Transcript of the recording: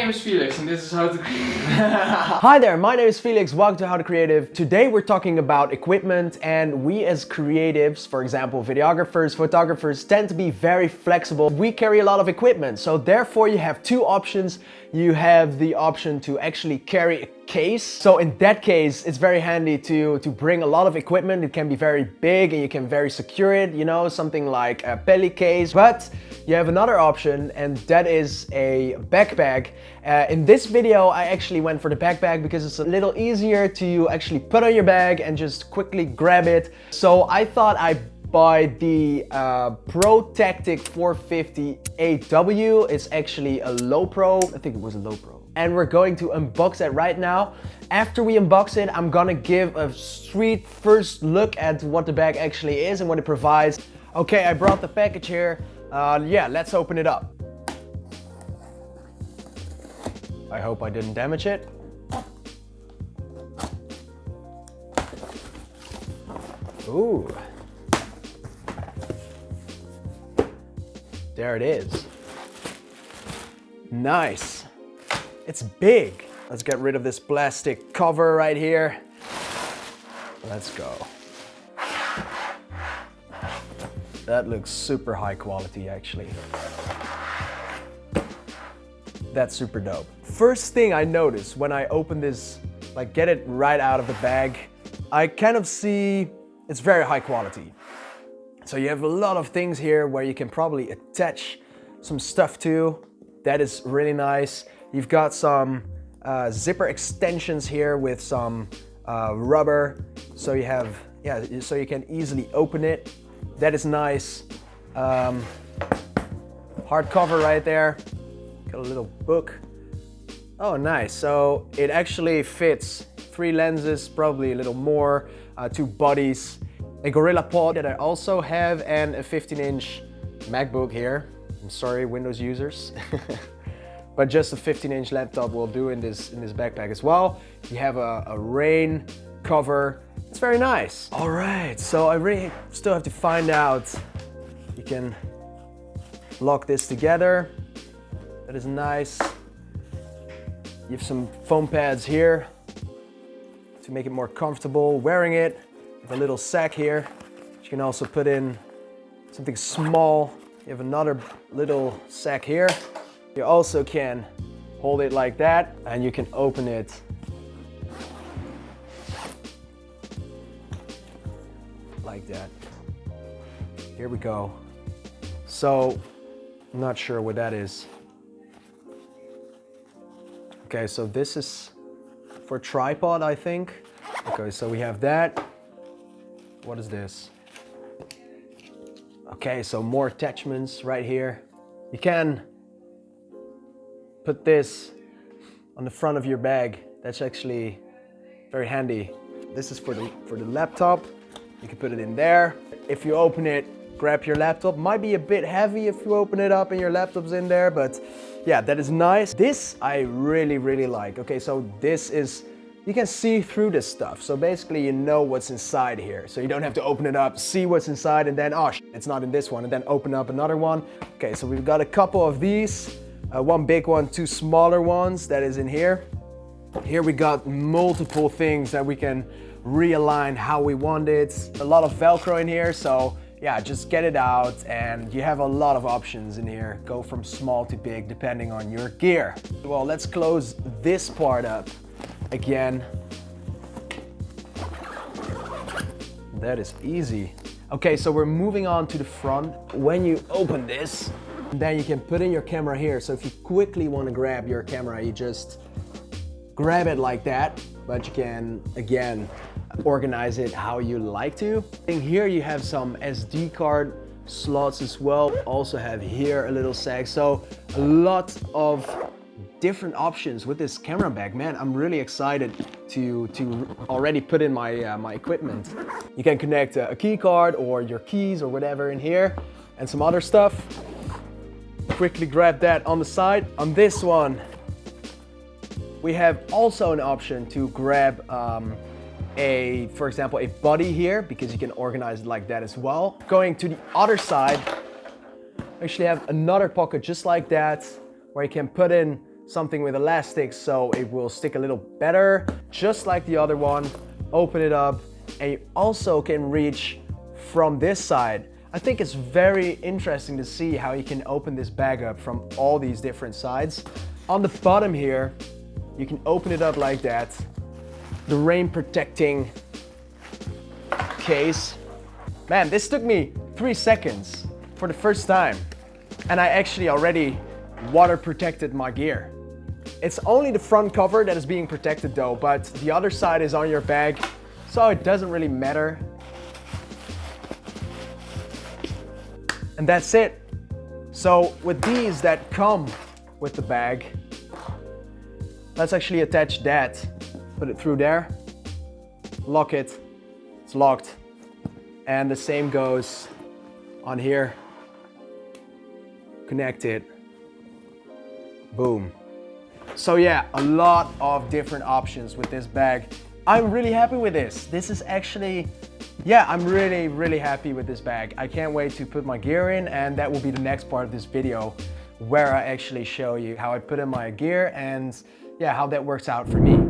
name is Felix and this is How to Hi there, my name is Felix, welcome to How to Creative. Today we're talking about equipment, and we as creatives, for example videographers, photographers, tend to be very flexible. We carry a lot of equipment, so therefore you have two options. You have the option to actually carry a case. So in that case, it's very handy to bring a lot of equipment. It can be very big and you can very secure it, you know, something like a belly case. But you have another option, and that is a backpack. In this video, I actually went for the backpack because it's a little easier to actually put on your bag and just quickly grab it. So I thought I'd buy the ProTactic 450AW. It's actually a Lowepro. I think it was a Lowepro. And we're going to unbox it right now. After we unbox it, I'm gonna give a straight first look at what the bag actually is and what it provides. Okay, I brought the package here. Yeah, let's open it up. I hope I didn't damage it. Ooh. There it is. Nice. It's big. Let's get rid of this plastic cover right here. Let's go. That looks super high quality actually. That's super dope. First thing I noticed when I open this, like get it right out of the bag, I kind of see it's very high quality. So you have a lot of things here where you can probably attach some stuff to. That is really nice. You've got some zipper extensions here with some rubber. So you have, yeah, so you can easily open it. That is nice. Hard cover right there. Got a little book. Oh, nice. So it actually fits 3 lenses, probably a little more, 2 bodies. A Gorilla Pod that I also have, and a 15-inch MacBook here. I'm sorry, Windows users. But just a 15-inch laptop will do in this backpack as well. You have a rain cover. It's very nice. All right, so I really still have to find out. You can lock this together. That is nice. You have some foam pads here to make it more comfortable wearing it. A little sack here. You can also put in something small. You have another little sack here. You also can hold it like that, and you can open it like that. Here we go. So, I'm not sure what that is. Okay, so this is for tripod, I think. Okay, so we have that. What is this? Okay, so more attachments right here. You can put this on the front of your bag. That's actually very handy. This is for the laptop. You can put it in there. If you open it, grab your laptop. Might be a bit heavy if you open it up and your laptop's in there, but yeah, that is nice. This I really, really like. Okay, so this is, you can see through this stuff. So basically you know what's inside here. So you don't have to open it up, see what's inside, and then, oh, it's not in this one, and then open up another one. Okay, so we've got a couple of these. One big one, 2 smaller ones that is in here. Here we got multiple things that we can realign how we want it. A lot of Velcro in here, so yeah, just get it out and you have a lot of options in here. Go from small to big depending on your gear. Well, let's close this part up again. That is easy. Okay, so we're moving on to the front. When you open this, then you can put in your camera here. So if you quickly want to grab your camera, you just grab it like that, but you can, again, organize it how you like to. And here you have some SD card slots as well. Also have here a little sack. So a lot of different options with this camera bag. Man, I'm really excited to already put in my my equipment. You can connect a key card or your keys or whatever in here, and some other stuff. Quickly grab that on the side. On this one, we have also an option to grab for example, a body here, because you can organize it like that as well. Going to the other side, I actually have another pocket just like that, where you can put in something with elastic so it will stick a little better, just like the other one. Open it up, and you also can reach from this side. I think it's very interesting to see how you can open this bag up from all these different sides. On the bottom here, you can open it up like that. The rain protecting case. Man, this took me 3 seconds for the first time. And I actually already water protected my gear. It's only the front cover that is being protected though, but the other side is on your bag, so it doesn't really matter. And that's it. So with these that come with the bag, let's actually attach that. Put it through there, lock it, it's locked. And the same goes on here. Connect it, boom. So yeah, a lot of different options with this bag. I'm really happy with this. This is actually, yeah, I'm really happy with this bag. I can't wait to put my gear in, and that will be the next part of this video where I actually show you how I put in my gear and yeah, how that works out for me.